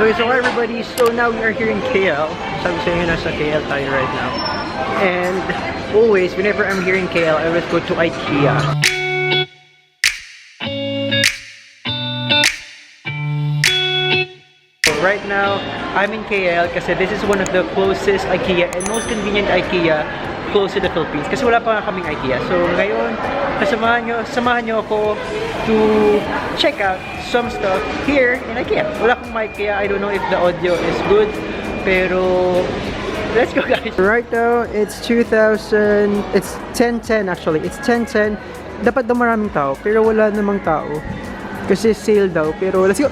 Okay, so hi everybody. So now we are here in KL. Sabi sa inyo, nasa KL tayo right now. And always, whenever I'm here in KL, I always go to IKEA. So right now, I'm in KL kasi this is one of the closest IKEA and most convenient IKEA close to the Philippines. Kasi wala pa nga kaming IKEA. So ngayon, samahan nyo ako to check out some stuff here in IKEA. Wala akong IKEA. I don't know if the audio is good. Pero let's go guys. Right now, it's 10:10 actually. It's 10:10. Dapat daw maraming tao, pero wala namang tao. Kasi sale daw, pero let's go.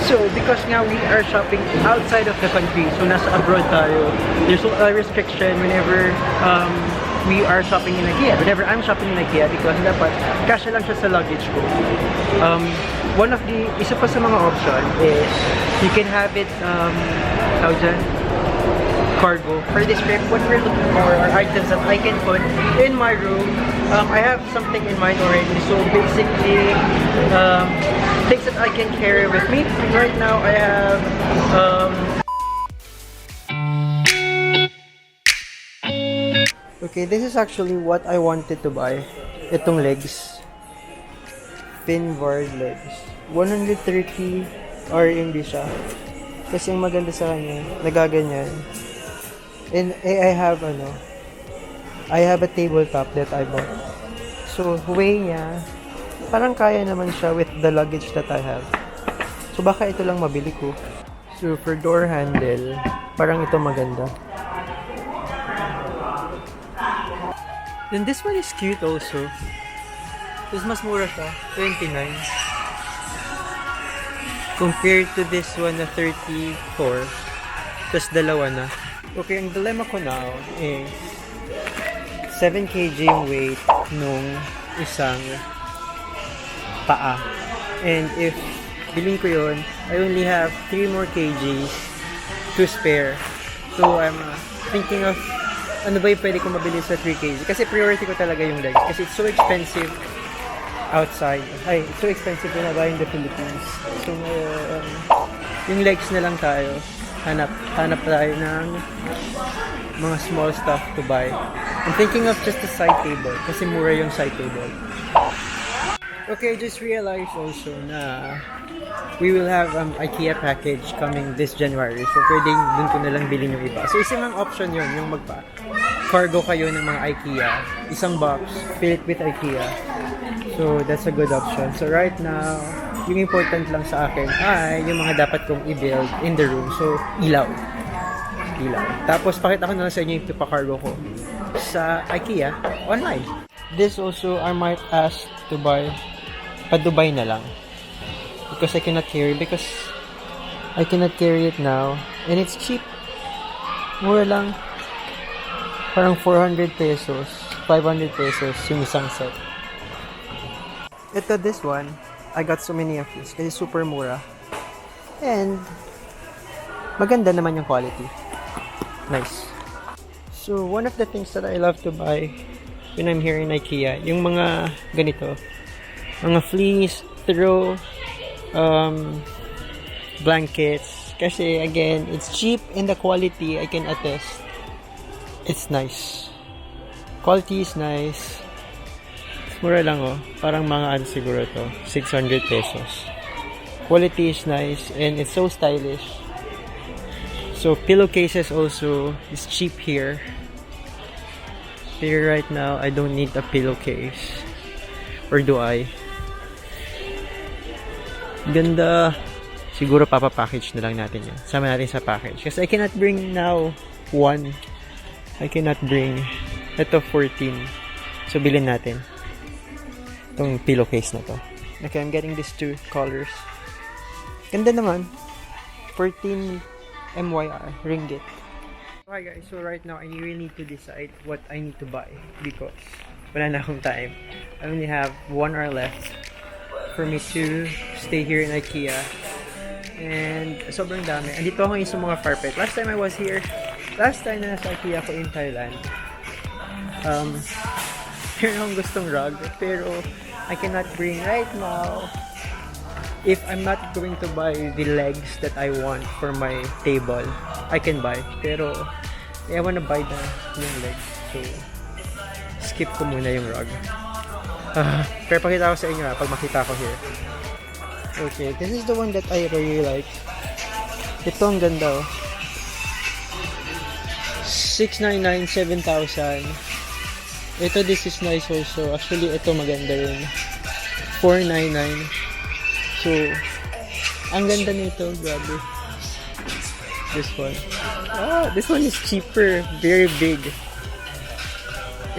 So, because now we are shopping outside of the country, so nasa abroad tayo, there's a restriction whenever we are shopping in IKEA. Whenever I'm shopping in IKEA, because dapat kasya lang siya sa luggage ko. One of the, isa pa sa mga option is, you can have it, cargo. For this trip, what we're looking for are items that I can put in my room. I have something in mind already, so basically, things that I can carry with me. Right now, I have okay, this is actually what I wanted to buy. Itong legs. Pinboard legs. 130 RMB siya. Kasi yung maganda sa kanya, nagaganyan. And I have a tabletop that I bought. So, way niya, parang kaya naman siya with the luggage that I have. So, baka ito lang mabili ko. So, for door handle, parang ito maganda. Then this one is cute also. This mas mura siya, 29. Compared to this one na 34. Tapos dalawa na. Okay, ang dilemma ko now is 7 kg yung weight nung isang paa. And if bilhin ko yun, I only have 3 more kgs to spare. So I'm thinking of ano ba yung pwede ko mabili sa 3 kg. Kasi priority ko talaga yung legs. Kasi it's so expensive outside. Ay, it's so expensive na ba in the Philippines. So yung legs na lang tayo. Hanap tayo ng mga small stuff to buy. I'm thinking of just a side table kasi mura yung side table. Okay, I just realized also na we will have IKEA package coming this January. So pwedeng dun ko na lang bilhin yung iba. So isang option yun, yung cargo kayo ng mga IKEA. Isang box, fill it with IKEA. So that's a good option. So right now, yung important lang sa akin ay yung mga dapat kong i-build in the room. So, ilaw. Tapos, pakita ko na lang sa inyo yung pa-cargo ko sa IKEA online. This also, I might ask to buy pa-Dubai na lang. Because I cannot carry it now. And it's cheap. Mura lang. Parang 400 pesos, 500 pesos yung isang set. Ito, this one. I got so many of these kasi super mura. And maganda naman yung quality. Nice. So, one of the things that I love to buy when I'm here in IKEA, yung mga ganito. Mga fleece, throw, blankets. Kasi, again, it's cheap and the quality, I can attest. It's nice. Quality is nice. Mura lang parang mga siguro to 600 pesos. Quality is nice and it's so stylish. So pillowcases also is cheap here. Here right now I don't need a pillowcase. Or do I? Ganda. Siguro papapackage na lang natin yan. Sama natin sa package. Kasi I cannot bring now one. I cannot bring ito 14. So bilhin natin itong pillowcase na to. Okay, I'm getting these 2 colors. Ganda naman. 14 MYR ringgit. Okay guys, so right now I really need to decide what I need to buy because wala na akong time. I only have 1 hour left for me to stay here in IKEA. And sobrang dami. Andito ako yung sa mga carpet. Last time na nasa IKEA ako in Thailand. Meron akong gustong rug, pero I cannot bring right now if I'm not going to buy the legs that I want for my table, I can buy. Pero, I wanna buy yung legs. So, skip ko muna yung rug. Pero pakita ko sa inyo pag makita ko here. Okay, this is the one that I really like. Ito ang ganda oh. 699, 7,000. Ito, this is nice also. Actually, ito maganda rin. 499. So, ang ganda nito. Grabe. This one. This one is cheaper. Very big.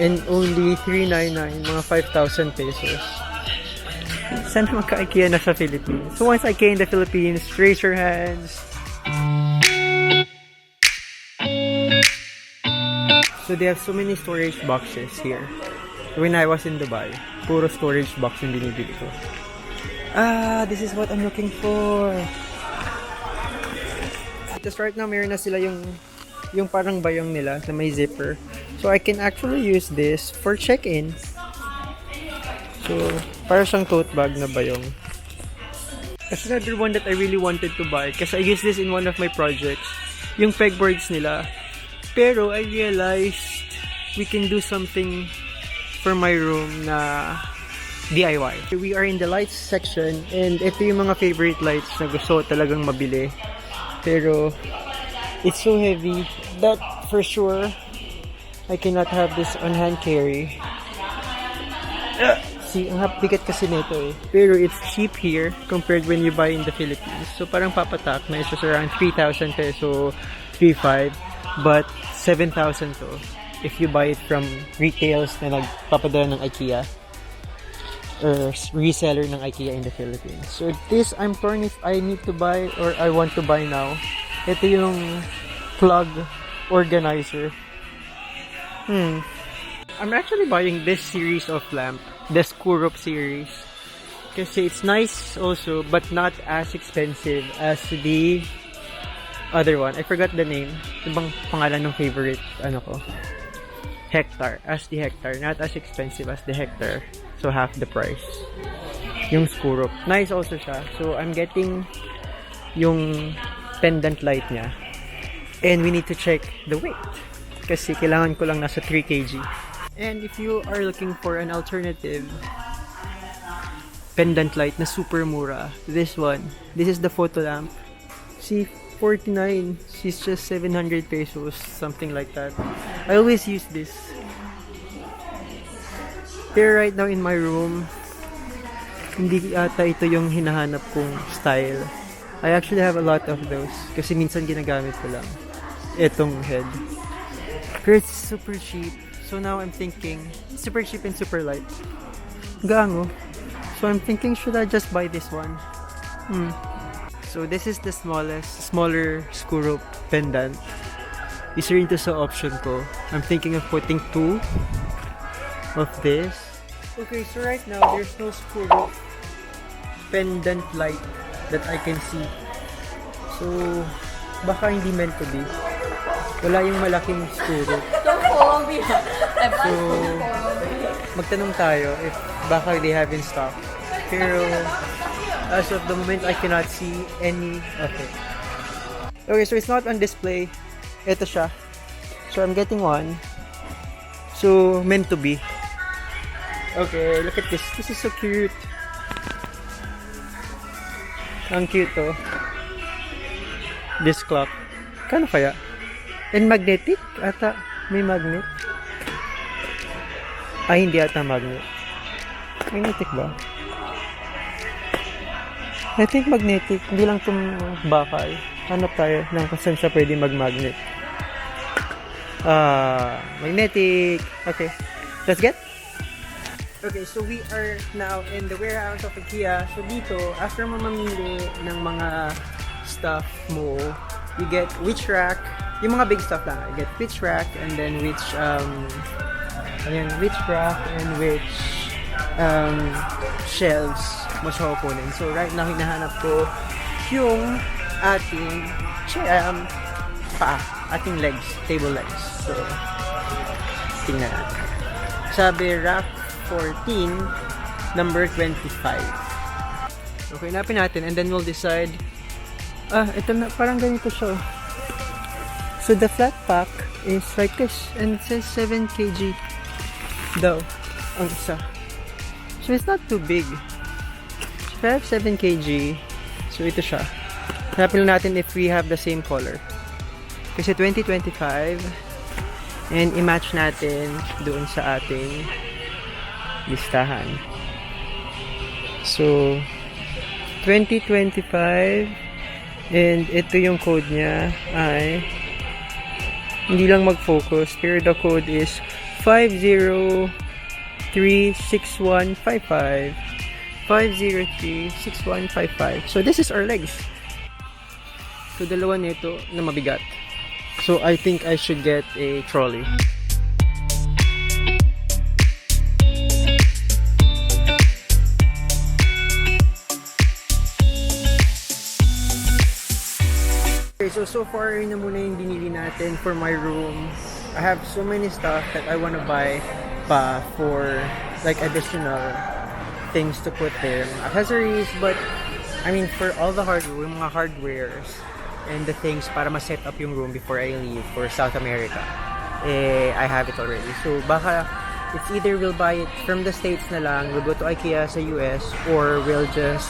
And only 399. Mga 5,000 pesos. Sana magka-IKEA na sa Philippines. So, once IKEA in the Philippines, raise your hands. So they have so many storage boxes here. When I was in Dubai, puro storage box yung binibili ko. This is what I'm looking for. Just right now, meron na sila yung parang bayong nila na may zipper. So I can actually use this for check-in. So, para siyang tote bag na bayong. That's another one that I really wanted to buy kasi I used this in one of my projects. Yung pegboards nila. Pero I realized we can do something for my room na DIY. We are in the lights section and ito yung mga favorite lights na gusto talagang mabili. Pero it's so heavy that for sure I cannot have this on hand carry. See, ang bigat kasi nito eh. Pero it's cheap here compared when you buy in the Philippines. So parang papatak na it's just around 3,000 peso, 3,500. But 7,000 to if you buy it from retails na nagpapadala ng IKEA or reseller ng IKEA in the Philippines. So this, I'm torn if I need to buy or I want to buy now. Ito yung plug organizer. I'm actually buying this series of lamp, the Skurup series. Kasi it's nice also, but not as expensive as the other one. I forgot the name. Ibang pangalan ng favorite, ko. Hector. As the Hector. Not as expensive as the Hector. So, half the price. Yung Skurup. Nice also siya. So, I'm getting yung pendant light niya. And we need to check the weight. Kasi kailangan ko lang nasa 3 kg. And if you are looking for an alternative pendant light na super mura, this one. This is the photo lamp. See, 49. She's just 700 pesos, something like that. I always use this. Here right now in my room, hindi ata ito yung hinahanap kong style. I actually have a lot of those kasi minsan ginagamit ko lang itong head. Pero it's super cheap. So now I'm thinking, super cheap and super light. Gango. So I'm thinking, should I just buy this one? So this is the smaller Skurup pendant. Isa rin to sa option ko. I'm thinking of putting 2 of this. Okay, so right now there's no Skurup pendant light that I can see. So baka hindi meant to be. Wala yung malaking Skurup. So magtanong tayo if baka they have in stock. Pero as of the moment, I cannot see any of it. Okay, so it's not on display. Ito siya. So I'm getting one. So, meant to be. Okay, look at this. This is so cute. Ang cute to. This clock. Kano kaya? And magnetic? Ata, may magnet. Ay, hindi ata magnet. Magnetic ba? I think magnetic. Hindi lang itong bakal. Hanap tayo ng kung saan siya pwede mag-magnet. Magnetic. Okay. Let's get. Okay, so we are now in the warehouse of IKEA. So dito, after mo mamili ng mga stuff mo, you get which rack. Yung mga big stuff lang. You get which rack and then which rack and which shelves mo siya kukunin. So right now, hinahanap ko yung ating ating legs, table legs. So, tingnan natin. Sabi rack 14, number 25. Okay, hanapin natin and then we'll decide. Ito na, parang ganito siya. So the flat pack is like this and it says 7 kg daw ang isa. So it's not too big. So if I have 7 kg, so ito siya. Hanapin lang natin if we have the same color. Kasi 2025 and i-match natin doon sa ating listahan. So 2025 and ito yung code niya ay hindi lang mag-focus pero the code is 5036155 5036155. So this is our legs. So dalawa nito na mabigat. So I think I should get a trolley. Okay, so far yun na muna yung binili natin for my room. I have so many stuff that I wanna buy pa for like additional things to put there. Accessories, but I mean for all the hardware, yung mga hardwares and the things para ma-set up yung room before I leave for South America. I have it already. So baka it's either we'll buy it from the States na lang, we'll go to IKEA sa US, or we'll just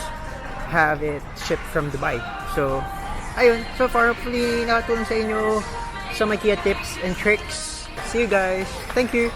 have it shipped from Dubai. So ayun, so far hopefully nakatulong sa inyo some IKEA tips and tricks. See you guys. Thank you.